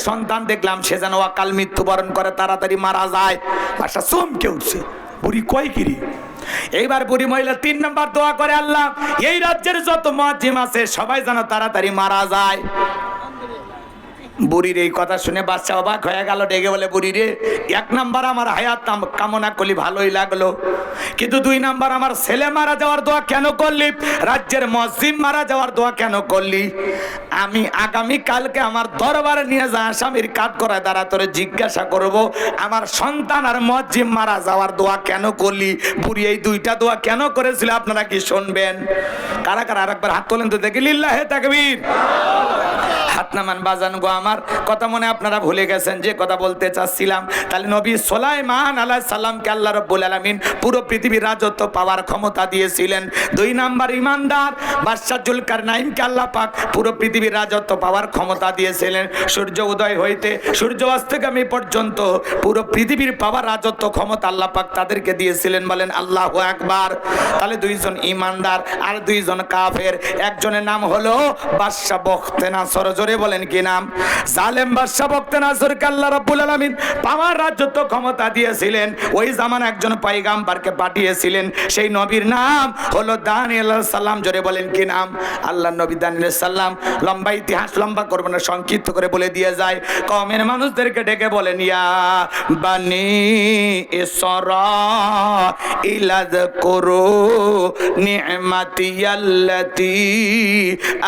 সন্তান দেখলাম সে যেন অকাল মৃত্যুবরণ করে, তাড়াতাড়ি মারা যায়। বাদশা চমকে উঠছে, বুড়ি কয় কিরি। এইবার বুড়ি মহিলা 3 নম্বর দোয়া করে, আল্লাহ এই রাজ্যের যত মুয়াজ্জিম আছে সবাই যেন তাড়াতাড়ি মারা যায়। বুড়ির এই কথা শুনে বাদশা অবাক হয়ে গেল, ডেকে বলে, বুড়ি রে, 1 নাম্বার আমার হায়াত কামনা করলি, ভালোই লাগলো, কিন্তু 2 নাম্বার আমার ছেলে মারা যাওয়ার দোয়া কেন করলি? রাজ্যের মুয়াজ্জিম মারা যাওয়ার দোয়া কেন করলি? আমি আগামী কালকে আমার দরবারে নিয়ে যা আসামির কাঠ করায় দ্বারা তোরে জিজ্ঞাসা করব, আমার সন্তান আর মুয়াজ্জিম মারা যাওয়ার দোয়া কেন করলি? বুড়ি এই 2টা দোয়া কেন করেছিল আপনারা কি শুনবেন? কারা কারা আরেকবার হাত তোলেন তো দেখি, লিল্লাহে তাকবীর। হাত নামান বাজান গো, আমার কথা মনে আপনারা ভুলে গেছেন যে কথা বলতে চাচ্ছিলাম। তাহলে নবী সুলাইমান আলাইহিস সালামকে আল্লাহ রাব্বুল আলামিন পুরো পৃথিবীর রাজত্ব পাওয়ার ক্ষমতা দিয়েছিলেন। 2 নাম্বার ইমানদার বাদশা জুলকারনাইনকে আল্লাহ পাক পুরো পৃথিবীর রাজত্ব পাওয়ার ক্ষমতা দিয়েছিলেন। সূর্য উদয় হইতে সূর্য অস্তগামী পর্যন্ত পুরো পৃথিবীর পাওয়ার রাজত্ব ক্ষমতা আল্লাহ পাক তাদেরকে দিয়েছিলেন। বলেন আল্লাহু আকবার। তাহলে 2 জন ইমানদার আর 2 জন কাফের। একজনের নাম হলো বাদশা বখতেনাসর, জোরে বলেন কি নাম? জালেম বাদশা বখতেনাসরকে আল্লাহ রাব্বুল আলামিন পাওয়ার রাজত্ব ক্ষমতা দিয়েছিলেন। ওই জামানা একজন পয়গম্বরকে পাঠিয়েছিলেন, সেই নবীর নাম হলো দানিয়েল আলাইহিস সালাম, জোরে বলেন কি নাম? আল্লাহর নবী দানিয়েল আলাইহিস সালাম। লম্বা ইতিহাস লম্বা করব না, সংক্ষিপ্ত করে বলে দিয়ে যায়। কওমের মানুষদেরকে ডেকে বলেন, ইয়া বানি ইসরাঈল আযকুরু নি'মাতিয়াল্লাতী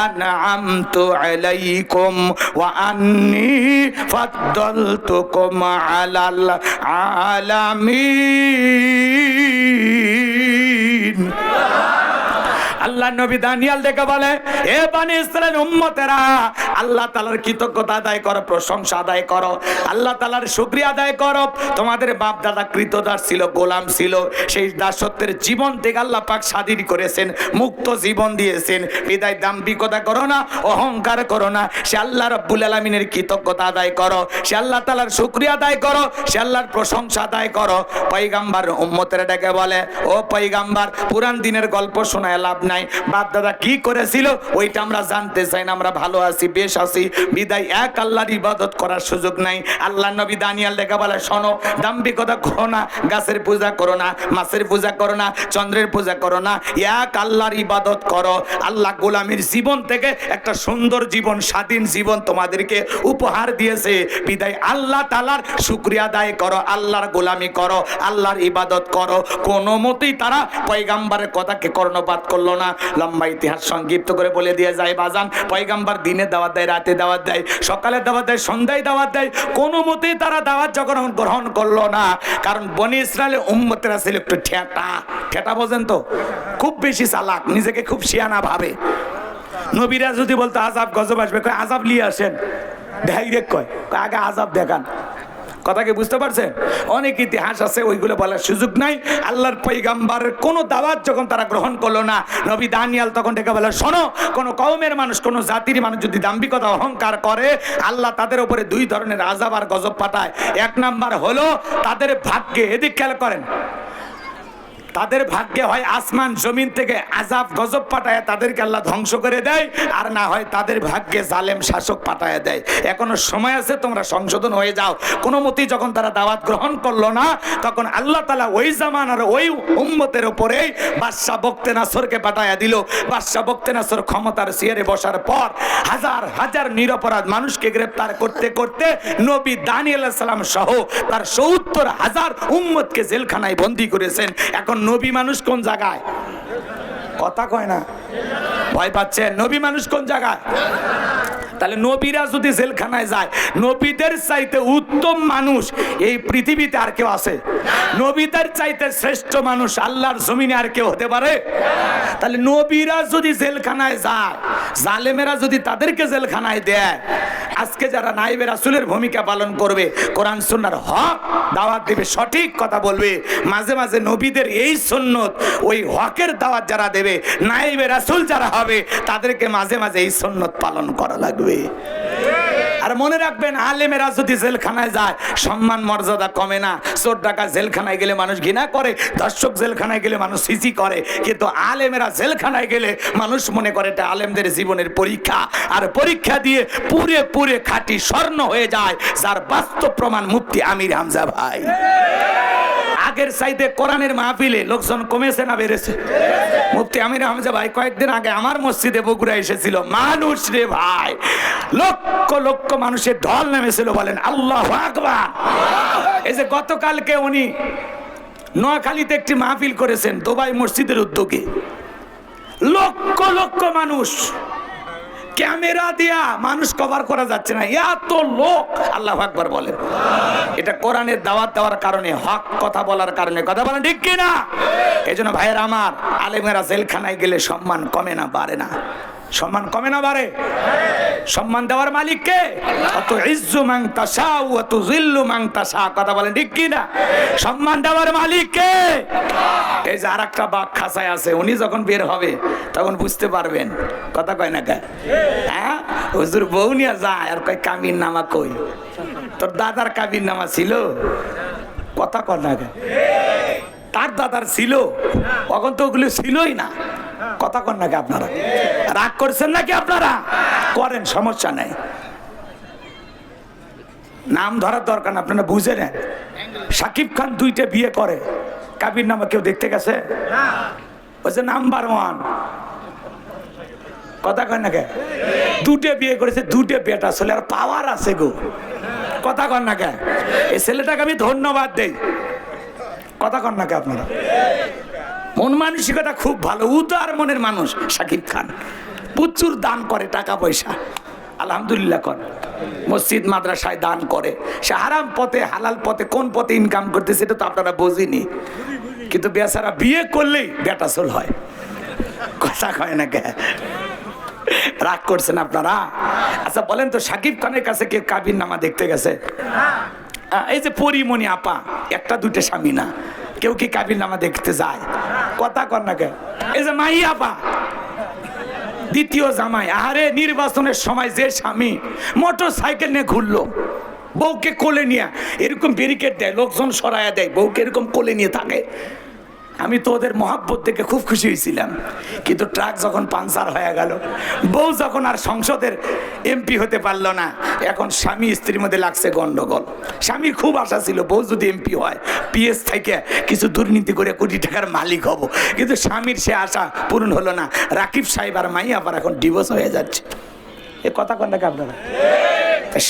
আন'আমতু আলাইকুম ওয়া আন্নী ফাদ্দালতুকুম আলাল আলামিন। আল্লাহ নবী দানিয়েল দেখে বলে, এ বনি ইসরাইল উম্মতেরা, আল্লাহ তাআলার কৃতজ্ঞতা আদায় করো, প্রশংসা আদায় করো, আল্লাহ তাআলার শুকরিয়া আদায় করো। তোমাদের বাপ দাদা কৃতদাস ছিল, গোলাম ছিল, সেই দাসত্বের জীবন থেকে আল্লাহ পাক স্বাধীন করেছেন, মুক্ত জীবন দিয়েছেন। বিদায় দাম্ভিকতা করো না, অহংকার করো না, সে আল্লাহ রাব্বুল আলামিনের কৃতজ্ঞতা আদায় করো, সে আল্লাহ তাআলার শুকরিয়া আদায় করো, সে আল্লাহর প্রশংসা আদায় করো। পয়গম্বর উম্মতেরা ডেকে বলে, ও পয়গম্বর, পুরান দিনের গল্প শোনায় লাভ নাই, বাপ দাদা কি করেছিল ওইটা আমরা জানতে চাই না, আমরা ভালো আছি, বেশ আছি, বিদায় এক আল্লাহর ইবাদত করার সুযোগ নাই। আল্লাহ নবী দানিয়েল দেখা বলে, শোনো, দাম্ভিকতা করো না, গাছের পূজা করো না, মাছের পূজা করো না, চন্দ্রের পূজা করো না, এক আল্লাহর ইবাদত করো। আল্লাহ গোলামীর জীবন থেকে একটা সুন্দর জীবন, স্বাধীন জীবন তোমাদেরকে উপহার দিয়েছে, বিদায় আল্লাহ তাআলার শুকরিয়া আদায় করো, আল্লাহর গোলামি করো, আল্লাহর ইবাদত করো। কোনো মতেই তারা পয়গম্বরের কথাকে কর্ণপাত করলো না। লম্বা ইতিহাস সংক্ষিপ্ত করে বলে দিয়ে যায় বাজান, পয়গম্বর দিনে দাওয়াত দেয়, রাতে দাওয়াত দেয়, সকালে দাওয়াত দেয়, সন্ধ্যায় দাওয়াত দেয়, কোনো মতেই তারা দাওয়াত যখন গ্রহণ করলো না। কারণ বনি ইসরাইলের উম্মতেরা ছিল একটু ঠেটা বোঝেন তো, খুব বেশি চালাক, নিজেকে খুব শিয়ানা ভাবে। নবীরা যদি বলতো আযাব গজব আসবে, কয় আযাব নিয়ে আসেন, ডাইরেক্ট কয় আগে আযাব দেখান। কথা কি বুঝতে পারছেন? অনেক ইতিহাস আছে, ওইগুলো বলার সুযোগ নাই। আল্লাহর পয়গম্বরের কোন দাওয়াত যখন তারা গ্রহণ করলো না, নবী দানিয়েল তখন ডেকে বলে, শোনো, কোন কওমের মানুষ, কোন জাতির মানুষ যদি দাম্ভিকতা অহংকার করে, আল্লাহ তাদের উপরে 2 ধরনের আযাব আর গজব পাঠায়। 1 নাম্বার হলো তাদের ভাগ্যে, এদিক খেয়াল করেন, তাদের ভাগ্যে হয় আসমান জমিন থেকে আযাব গজব পাঠায় তাদেরকে আল্লাহ ধ্বংস করে দেয়, আর না হয় তাদের ভাগ্যে জালেম শাসক পাঠায় দেয়। এখনো সময় আছে, তোমরা সংশোধন হয়ে যাও। কোনো মতেই যখন তারা দাওয়াত গ্রহণ করলো না, তখন আল্লাহ তাআলা ওই জামানার ওই উম্মতের উপরেই বাদশা বখতেনাসরকে পাঠায় দিল। বাদশা বখতেনাসর ক্ষমতার চেয়ারে বসার পর হাজার হাজার নিরপরাধ মানুষকে গ্রেফতার করতে করতে নবী দানিয়েল আলাইহিস সালাম সহ তার ৭০,০০০ উম্মতকে জেলখানায় বন্দী করেছেন। এখন নবী মানুষ কোন জায়গায়? কথা কয় না, ভয় পাচ্ছেন? নবী মানুষ কোন জায়গায়? তাহলে নবীরা যদি জেলখানায় যায়, নবীদের চাইতে উত্তম মানুষ এই পৃথিবীতে আর কেউ আছে? নবীদের চাইতে শ্রেষ্ঠ মানুষ আল্লাহর জমিনে আর কেউ হতে পারে? তাহলে নবীরা যদি জেলখানায় যায়, জালেমেরা যদি তাদেরকে জেলখানায় দেয়, আজকে যারা নায়েবে রাসূলের ভূমিকা পালন করবে, কোরআন সুন্নাহর হক দাওয়াত দেবে, সঠিক কথা বলবে, মাঝে মাঝে নবীদের এই সুন্নত, ওই হকের দাওয়াত যারা দেবে, নায়েবে রাসূল যারা হবে, তাদেরকে মাঝে মাঝে এই সুন্নত পালন করা লাগবে। আর আর মনে রাখবেন, আলেমেরা যদি জেলখানায় যায় সম্মান মর্যাদা কমে না। চোর ডাকাত জেলখানায় গেলে মানুষ ঘৃণা করে, দর্শক জেলখানায় গেলে মানুষ সিসি করে, কিন্তু আলেমেরা জেলখানায় গেলে মানুষ মনে করে এটা আলেমদের জীবনের পরীক্ষা। আর পরীক্ষা দিয়ে পুরে পুরে খাঁটি স্বর্ণ হয়ে যায়, যার বাস্তব প্রমাণ মুফতি আমির হামজা ভাই। আগের চাইতে কোরআনের মাহফিলে লোকজন কমেছে না বেড়েছে? মুফতি আমির হামজা ভাই কয়েকদিন আগে আমার মসজিদে বগুড়া এসেছিল। মানুষ রে ভাই, লক্ষ লক্ষ মানুষের ঢল নেমেছিল, বলেন আল্লাহু আকবার। এই যে গতকালকে উনি নোয়াখালীতে একটি মাহফিল করেছেন দুবাই মসজিদের উদ্যোগে, লক্ষ লক্ষ মানুষ, ক্যামেরা দিয়া মানুষ কভার করা যাচ্ছে না, এত লোক। আল্লাহু আকবার বলেন। এটা কোরআনের দাওয়াত দেওয়ার কারণে, হক কথা বলার কারণে, কথা বলেন ঠিক কিনা? এই জন্য ভাইয়ের আমার, আলেমেরা জেলখানায় গেলে সম্মান কমে না বাড়ে না? সম্মান কমে না বাড়ে? সম্মান দেওয়ার মালিক কে? অত ইজ্জু মান তাশা ওয়া তুযিল্লু মান তাশা, কথা বলেন ঠিক কিনা? সম্মান দেওয়ার মালিক কে? এই যে আরেকটা বাঘ খাঁচায় আছে, উনি যখন বের হবে তখন বুঝতে পারবেন। কথা কয় না কে? হ্যাঁ, হুজুর বউ নিয়ে যায় আর কয় কাবির নামা কই? তোর দাদার কাবির নামা ছিল? কথা কয় না কে? তার দাদার ছিল, তখন তো ওগুলো ছিলই না। কথা কন নাকি? আপনারা রাগ করছেন নাকি? আপনারা করেন, সমস্যা নেই, নাম ধরার দরকার না, আপনারা বুঝে নেন। শাকিব খান 2টে বিয়ে করে, কাবির নামা কেউ দেখতে গেছে? ওই যে নাম্বার 1, কথা কন নাকি? 2টে বিয়ে করেছে, 2টে বেটা ছেলে, আর পাওয়ার আছে গো। কথা কন নাকি? এই ছেলেটাকে আমি ধন্যবাদ দেই। কথা কন নাকি আপনারা? মন মানসিকতা খুব ভালো, উদার মনের মানুষ শাকিব খান। প্রচুর দান করে, টাকা পয়সা আলহামদুলিল্লাহ করে, মসজিদ মাদ্রাসায় দান করে। সে হারাম পথে হালাল পথে কোন পথে ইনকাম করতে সেটা তো আপনারা বোঝেনি, কিন্তু বেচারা বিয়ে করলেই বেটা চোল হয়। কথা কয় না কে? রাগ করছেন আপনারা? আচ্ছা বলেন তো, শাকিব খানের কাছে কেউ কাবির নামা দেখতে গেছে? এই যে পরিমণি আপা, 1-2টে স্বামী না, কেউ কি কাবির নামা দেখতে যায়? কথা কর না কে? এই যে মাই আপা, 2য় জামাই, আরে নির্বাচনের সময় যে স্বামী মোটর সাইকেল নিয়ে ঘুরলো, বউকে কোলে নিয়ে এরকম ব্যারিকেড দেয়, লোকজন সরাইয়া দেয়, বউকে এরকম কোলে নিয়ে থাকে। আমি তো ওদের মহাব্বত দেখে খুব খুশি হয়েছিলাম, কিন্তু ট্রাক যখন পাঞ্চার হয়ে গেল, বউ যখন আর সংসদের এমপি হতে পারলো না, এখন স্বামী স্ত্রীর মধ্যে লাগছে গন্ডগোল। স্বামীর খুব আশা ছিল বউ যদি এমপি হয় পিএস থেকে কিছু দুর্নীতি করে কোটি টাকার মালিক হব, কিন্তু স্বামীর সে আশা পূরণ হলো না। রাকিব সাহেব আর মাই আবার এখন ডিভোর্স হয়ে যাচ্ছে। এ কথা কন নাকি আপনারা?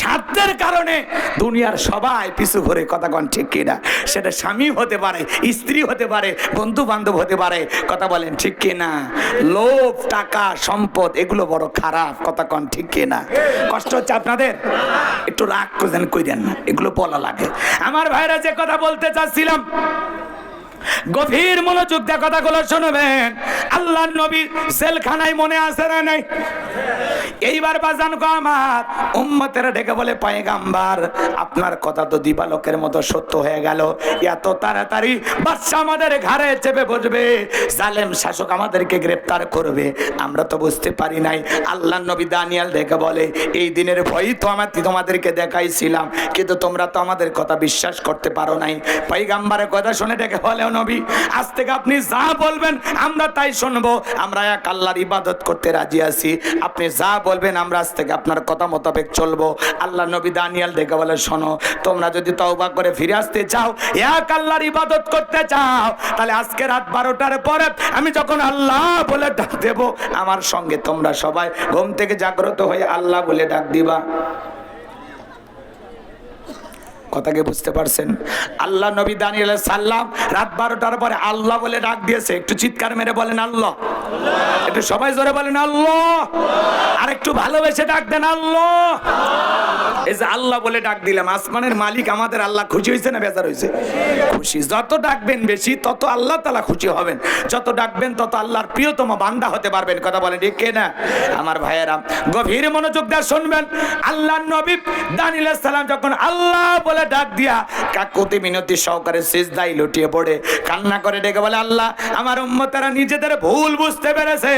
স্বার্থের কারণে দুনিয়ার সবাই পিছু ঘুরে, কথা কন ঠিক কিনা? সেটা স্বামী হতে পারে, স্ত্রী হতে পারে, বন্ধু বান্ধব হতে পারে, কথা বলেন ঠিক কিনা? লোভ, টাকা, সম্পদ এগুলো বড় খারাপ, কথা কন ঠিক কিনা? কষ্ট হচ্ছে আপনাদের? একটু রাগ করছেন, কইরেন না, এগুলো বলা লাগে। আমার ভাইরা যে কথা বলতে চাচ্ছিলাম, গভীর মনোযোগ দিয়ে কথাগুলো শুনবেন। আল্লাহর নবী জেলখানায় মনে আছে না নাই? এইবার বাজান গো আমার উম্মতেরা ডেকে বলে, পয়গাম্বার আপনার কথা তো দিবালোকের মতো সত্য হয়ে গেল, এত তাড়াতাড়ি বাদশা আমাদের ঘাড়ে চেপে বসবে, জালেম শাসক আমাদেরকে গ্রেফতার করবে, আমরা তো বুঝতে পারি নাই। আল্লাহর নবী দানিয়েল ডেকে বলে, এই দিনের ভয়ই তো তোমাদেরকে দেখাইছিলাম, কিন্তু তোমরা তো আমাদের কথা বিশ্বাস করতে পারো নাই। পয়গাম্বারের কথা শুনে ডেকে বলে, নবী আজ থেকে আপনি যা বলবেন আমরা তাই শুনবো, আমরা এক আল্লাহর ইবাদত করতে রাজি আছি, আপনি যা বলবেন আমরা আজ থেকে আপনার কথা মোতাবেক চলবো। আল্লাহ নবী দানিয়েল দেখে বলে, শোনো, তোমরা যদি তওবা করে ফিরে আসতে চাও, এক আল্লাহর ইবাদত করতে চাও, তাহলে আজকে রাত 12টার পরে আমি যখন আল্লাহ বলে ডাক দেব, আমার সঙ্গে তোমরা সবাই ঘুম থেকে জাগ্রত হয়ে আল্লাহ বলে ডাক দিবা। কথাকে বুঝতে পারছেন? আল্লাহ নবী দানিয়েল আলাইহিস সালাম রাত 12টার পরে আল্লাহ বলে ডাক দিয়েছে। একটু চিৎকার মেরে বলেন আল্লাহ, একটু সবাই জোরে বলেন আল্লাহ, আর একটু ভালোবেসে ডাক দেন আল্লাহ। এই যে আল্লাহ বলে ডাক দিলাম, আসমানের মালিক আমাদের আল্লাহ খুশি হয়েছে না বেজার হয়েছে? খুশি। যত ডাকবেন বেশি তত আল্লাহ তাআলা খুশি হবেন, যত ডাকবেন তত আল্লাহর প্রিয়তম বান্দা হতে পারবেন। কথা বলেন ঠিক কিনা? আমার ভাইয়েরা গভীর মনোযোগ দিয়ে শুনবেন। আল্লাহর নবী দানিয়েল আলাইহিস সালাম যখন আল্লাহ বলে বলে ডাক দিয়া কাকুতি মিনতি সহকারে সিজদায় লুটিয়ে পড়ে কান্না করে ডেকে বলে, আল্লাহ আমার উম্মতেরা নিজেদের ভুল বুঝতে পেরেছে,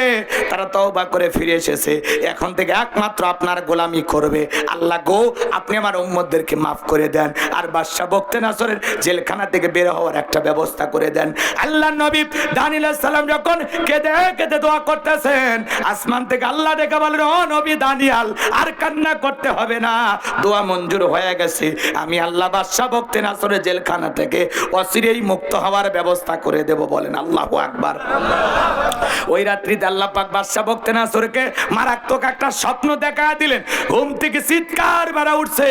তারা তওবা করে ফিরে এসেছে, এখন থেকে একমাত্র আপনার গোলামি করবে। আল্লাহ গো, আপনি আমার উম্মতদেরকে মাফ করে দেন, আর বাদশা বখতে নাসরের জেলখানা থেকে বের হওয়ার একটা ব্যবস্থা করে দেন। আল্লাহ নবী দানিয়েল আলাইহিস সালাম যখন কেঁদে কেঁদে দোয়া করতেছেন, আসমান থেকে আল্লাহ ডেকে বলেন, ও নবী দানিয়েল, আর কান্না করতে হবে না, দোয়া মঞ্জুর হয়ে গেছে। আমি আল্লাহ বাদশা বখতে নাসরের জেলখানা থেকে অচিরেই মুক্ত হওয়ার ব্যবস্থা করে দেব। বলেন আল্লাহু আকবার। ওই রাত্রিতে আল্লাহ পাক বাদশা বখতে নাসরকে মারাত্মক একটা স্বপ্ন দেখা দিলেন। ঘুম থেকে চিৎকার মারা উঠছে,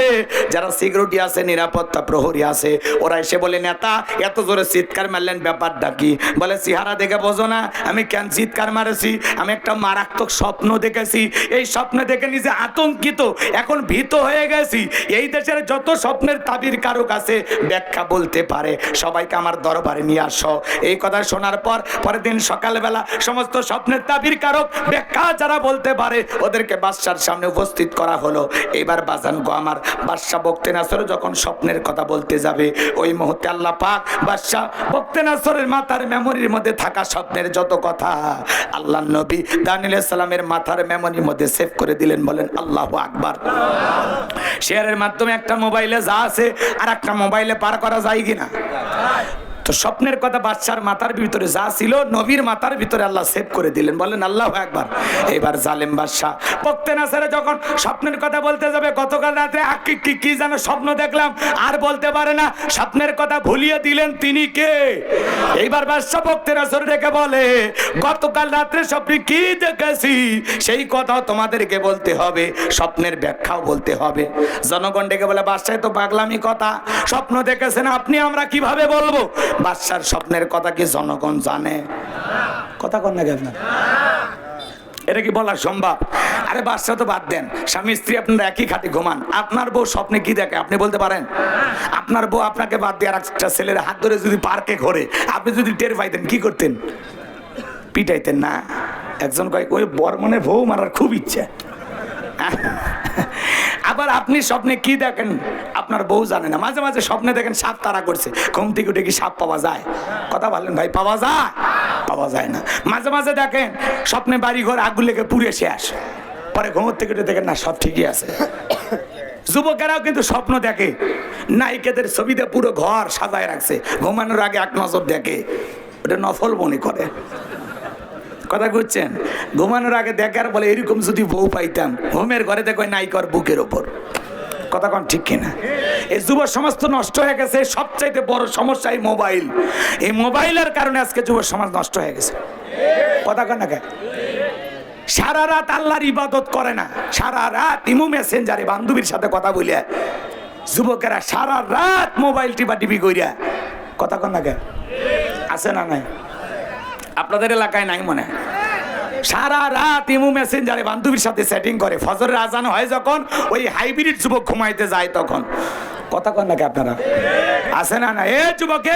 যারা সিকিউরিটি আছে, নিরাপত্তা প্রহরী আছে, ওরা এসে বলে, নেতা এত জোরে চিৎকার মারলেন, ব্যাপারটা কি? বলে, চেহারা দেখে বোঝো না আমি কেন চিৎকার মারেছি? আমি একটা মারাত্মক স্বপ্ন দেখেছি, এই স্বপ্ন দেখে নিজে আতঙ্কিত, এখন ভীত হয়ে গেছি। এই দেশের যত স্বপ্নের তাবির কারক আছে, ব্যাখ্যা বলতে পারে, সবাইকে আমার দরবারে নিয়ে আসো। এই কথা শোনার পর পরের দিন সকালবেলা সমস্ত স্বপ্নের তাবির কারক ব্যাখ্যা যারা বলতে পারে, ওদেরকে বাদশার সামনে উপস্থিত করা হলো। এবার বাজান গো আমার, বাদশা বখতে নাসর যখন স্বপ্নের কথা বলতে যাবে, ওই মুহূর্তে আল্লাহ পাক বাদশা বখতে নাসরের মাথার মেমোরির মধ্যে থাকা স্বপ্নের যত কথা আল্লাহ নবী দানিয়েল আলাইহিস সালামের মাথার মেমোরির মধ্যে সেভ করে দিলেন। বলেন আল্লাহু আকবার। শেয়ারের মাধ্যমে একটা মোবাইলে যা আছে আর একটা মোবাইলে পার করা যায় কিনা? তো স্বপ্নের কথা বাদশার মাথার ভিতরে যা ছিল, নবীর মাথার ভিতরে আল্লাহ সেভ করে দিলেন। বলেন আল্লাহু আকবার। এবার জালেম বাদশা বখতে নাসরে যখন স্বপ্নের কথা বলতে যাবে, গতকাল রাতে কি যেন স্বপ্ন দেখলাম, আর বলতে পারে না, স্বপ্নের কথা ভুলিয়ে দিলেন তিনি কে? এইবার বাদশা বখতে নাসর ডেকে বলে, গতকাল রাত্রে স্বপ্নে কি দেখেছি সেই কথাও তোমাদেরকে বলতে হবে, স্বপ্নের ব্যাখ্যাও বলতে হবে। জনগণ ডেকে বলে, বাদশায় তো পাগলামি কথা, স্বপ্ন দেখেছেন আপনি, আমরা কিভাবে বলবো? বাদশার স্বপ্নের কথা কি জনগণ জানে? কথা কন না কেন? এটা কি বলা সম্ভব? আরে বাদশা তো বাদ দেন, স্বামী স্ত্রী আপনারা একই খাটে ঘুমান, আপনার বউ স্বপ্নে কি দেখে আপনি বলতে পারেন? আপনার বউ আপনাকে বাদ দিয়ে আর একটা ছেলের হাত ধরে যদি পার্কে ঘোরে, আপনি যদি টের পাইতেন কি করতেন? পিটাইতেন না? একজন কয়েক ওই বর্মনের বউ মারার খুব ইচ্ছা। আবার আপনি স্বপ্নে কি দেখেন আপনার বউ জানে না। মাঝে মাঝে স্বপ্নে দেখেন সাপ তাড়া করছে, ঘুম থেকে উঠে কি সাপ পাওয়া যায়? কথা বললেন ভাই, পাওয়া যায়? পাওয়া যায় না। মাঝে মাঝে দেখেন স্বপ্নে বাড়ি ঘর আগুন লেগে পুড়ে শেষ, পরে ঘুম থেকে উঠে দেখেন না সব ঠিকই আছে। যুবকেরাও কিন্তু স্বপ্ন দেখে, নায়িকাদের ছবিতে পুরো ঘর সাজায় রাখছে, ঘুমানোর আগে এক নজর দেখে, ওটা নফল মনে করে। কথা বুঝছেন? ঘুমানোর আগে দেখার বলে, এরকম যদি বউ পাইতাম, ঘুমের ঘরে দেখো নায়িকার বুকের ওপর। কথা কন ঠিক কিনা? এই যুব সমাজ তো নষ্ট হয়ে গেছে। সবচাইতে বড় সমস্যা এই মোবাইল। এই মোবাইলের কারণে আজকে যুব সমাজ নষ্ট হয়ে গেছে। কথা কন না কেন? সারা রাত আল্লাহর ইবাদত করে না, সারা রাত ইমো মেসেঞ্জারে বান্ধবীর সাথে কথা বলিয়া যুবকেরা সারা রাত মোবাইল টিপি কইরা। কথা কন না কেন? আছে না নাই? আপনাদের এলাকায় নাই মনে? সারা রাত ইমো মেসেঞ্জারে বান্ধবীর সাথে সেটিং করে, ফজরের আজান হয় যখন, ওই হাইব্রিড যুবক ঘুমাইতে যায় তখন। কথা কন নাকি আপনারা? আছে না না? এ যুবক,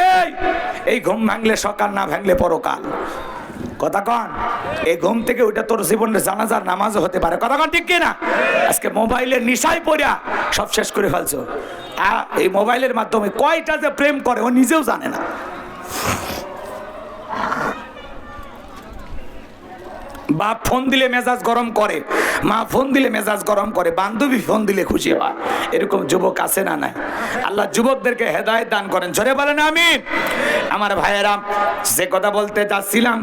এই ঘুম ভাঙলে সকাল, না ভাঙলে পরকাল। কথা কন, এই ঘুম থেকে ওইটা তোর জীবনের জানাজার নামাজও হতে পারে। কথা কন ঠিক কিনা? আজকে মোবাইলের নিশায় পড়া সব শেষ করে ফেলছো। এই মোবাইলের মাধ্যমে কয়টা যে প্রেম করে ও নিজেও জানে না। বাপ ফোন দিলে মেজাজ গরম করে, মা ফোন দিলে মেজাজ গরম করে, বান্ধবী ফোন দিলে খুশি হয়। এরকম যুবক আছে না নাই? আল্লাহ যুবকদেরকে হেদায়েত দান করেন। জোরে বলেন আমিন। আমার ভাইয়েরা, যে কথা বলতে যাচ্ছিলাম,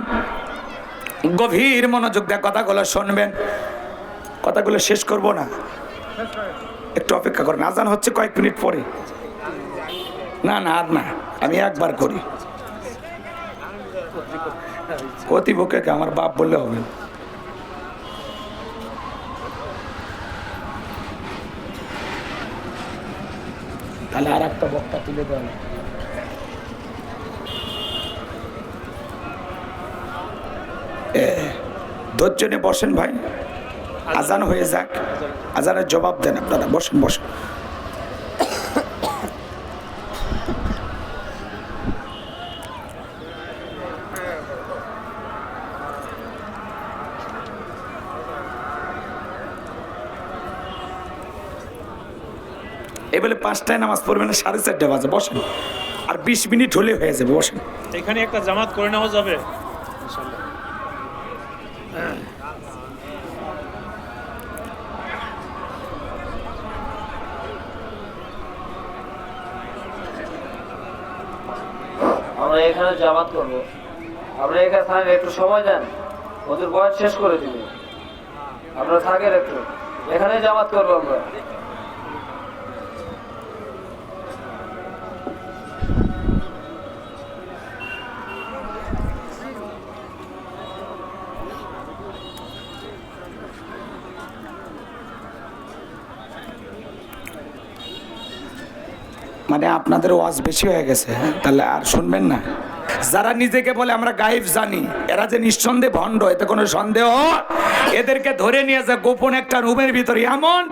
গভীর মনোযোগ দিয়ে কথাগুলো শুনবেন। কথাগুলো শেষ করব না, একটু অপেক্ষা করেন। আজান হচ্ছে কয়েক মিনিট পরে। না না আর না, আমি একবার করি। কতিপক্ষে আমার বাপ বললে হবে। তাহলে আর একটা বক্তা তুলে দেওয়া। ধৈর্য নিয়ে বসেন ভাই, আজান হয়ে যাক, আজানের জবাব দেন আপনারা। বসেন বসেন। এই বলে 5টায় নামাজ পড়বেন, 4:30 বাজে, বসেন। আর 20 মিনিট হলে হয়ে যাবে, বসেন। এখানে একটা জামাত করে নেওয়া যাবে। আমরা এখানে জামাত করবো, আমরা এখানে থাকেন, একটু সময় দেন, ওদের বয়স শেষ করে দিবে, আপনারা থাকেন একটু, এখানে জামাত করবো আমরা। মানে আপনাদের ওয়াজ বেশি হয়ে গেছে, তাহলে আর শুনবেন না। যারা নিজেকে বলে আমরা গায়েব জানি, এরা যে নিঃসন্দেহে ভণ্ড, এতে কোনো সন্দেহ। এদেরকে ধরে নিয়ে যা গোপন একটা রুমের ভিতরে এমন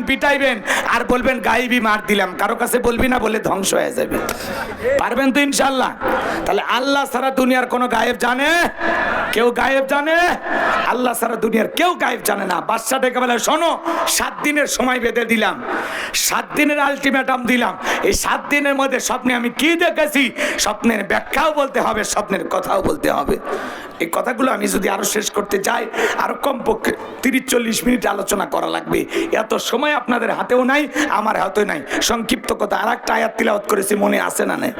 পিটাইবেন আর বলবেন গায়েবই মার দিলাম, কারো কাছে বলবি না, বলে ধ্বংস হয়ে যাবে। পারবেন তো ইনশাল্লাহ? তাহলে আল্লাহ ছাড়া দুনিয়ার কোনো গায়েব জানে? কেউ গায়েব জানে? আল্লাহ ছাড়া দুনিয়ার কেউ গায়েব জানে না। বাদশা ডেকে বলে, শোনো, 7 দিনের সময় বেঁধে দিলাম, 7 দিনের আলটিমেটাম দিলাম। এই 7 দিনের মধ্যে স্বপ্নে আমি কি দেখেছি, স্বপ্নের ব্যাখ্যাও বলতে হবে, স্বপ্নের কথাও বলতে হবে। এই কথাগুলো আমি যদি আরো শেষ করতে যাই, আরো কমপক্ষে 30-40 মিনিট আলোচনা করা লাগবে। এত সময় আপনাদের হাতেও নাই, আমার হাতেও নাই। সংক্ষিপ্ত কথা, আর একটা আয়াত তিলাওয়াত করেছি, মনে আছে না নাই?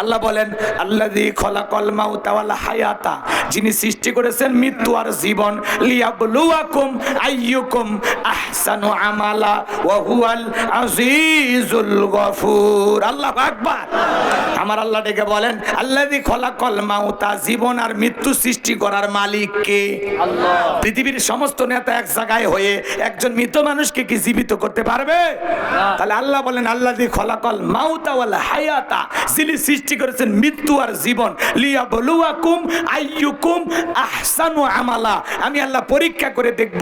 আল্লাহ বলেন, আল্লাযী খলাকাল মাউতা ওয়াল হায়াতা, যিনি সৃষ্টি করেছেন মৃত্যু আর জীবন, লিয়াবলুয়াকুম আইয়ুকুম আহসানু আমালা ওয়া হুয়াল আজিজুল গফুর। আল্লাহু আকবার। আমার আল্লাহ ডেকে বলেন, আল্লাযী খলাকাল মাউতা, জীবন আর মৃত্যু সৃষ্টি করার মালিক কে? আল্লাহ। পৃথিবীর সমস্ত নেতা এক জায়গায় হয়ে একজন মৃত মানুষকে কি জীবিত করতে পারবে? তাহলে আল্লাহ বলেন, আল্লাযী খলাকাল মাউতা ওয়াল হায়াতা, যিনি সৃষ্টি করেছেন মৃত্যু আর জীবন, লিয়াবলুয়াকুম আইয়ুকুম আহসানু আমালা, আমি আল্লাহ পরীক্ষা করে দেখব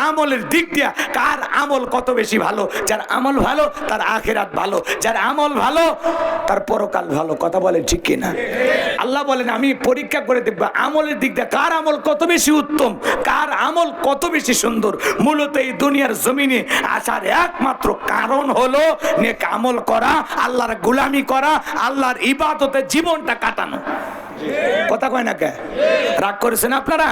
আমলের দিক দিয়ে কার আমল কত বেশি ভালো। যার আমল ভালো তার আখিরাত ভালো, যার আমল ভালো তার পরকাল ভালো। কথা বলে ঠিক কিনা? আল্লাহ বলেন, আমি পরীক্ষা করে দেখব আমলের দিক দিয়ে কার আমল কত বেশি উত্তম, কার আমল কত বেশি সুন্দর। মূলত এই দুনিয়ার জমিনে আসার একমাত্র কারণ হলো নেক আমল করা, আল্লাহর গোলামি করা, আল্লাহর ইবাদতে জীবনটা কাটানো। কথা কয় না কে? রাগ করেছেন আপনারা?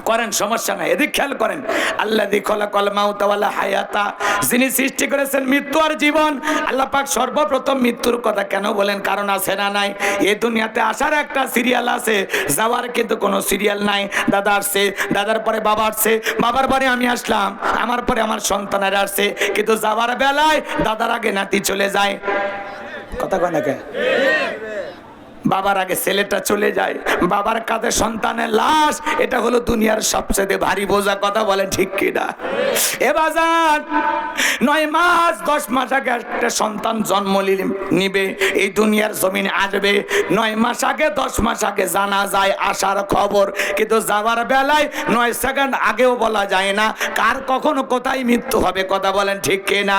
করেন, সমস্যা নাই। এদিক খেয়াল করেন, আল্লাযী খলাকাল মাউতা ওয়াল হায়াতা, যিনি সৃষ্টি করেছেন মৃত্যু আর জীবন। আল্লাহ পাক সর্বপ্রথম মৃত্যুর কথা কেন বলেন? কারণ আছে না নাই? এই দুনিয়াতে আসার একটা সিরিয়াল আছে, যাওয়ার কিন্তু কোনো সিরিয়াল নাই। দাদা আসছে, দাদার পরে বাবা আসছে, বাবার পরে আমি আসলাম, আমার পরে আমার সন্তানেরা আসছে, কিন্তু যাওয়ার বেলায় দাদার আগে নাতি চলে যায়। কথা কয় না কে? বাবার আগে ছেলেটা চলে যায়, বাবার কাঁধে সন্তানের লাশ। এটা হলো দুনিয়ার সবচেয়ে ভারী বোঝা। কথা বলে ঠিক কিনা? এ বাজার 9 মাস 10 মাস আগে একটা সন্তান জন্ম নিবে, এই দুনিয়ার জমিনে আসবে। 9 মাস আগে 10 মাস আগে জানা যায় আসার খবর, কিন্তু যাওয়ার বেলায় 9 সেকেন্ড আগেও বলা যায় না কার কখনো কোথায় মৃত্যু হবে। কথা বলেন ঠিক কিনা?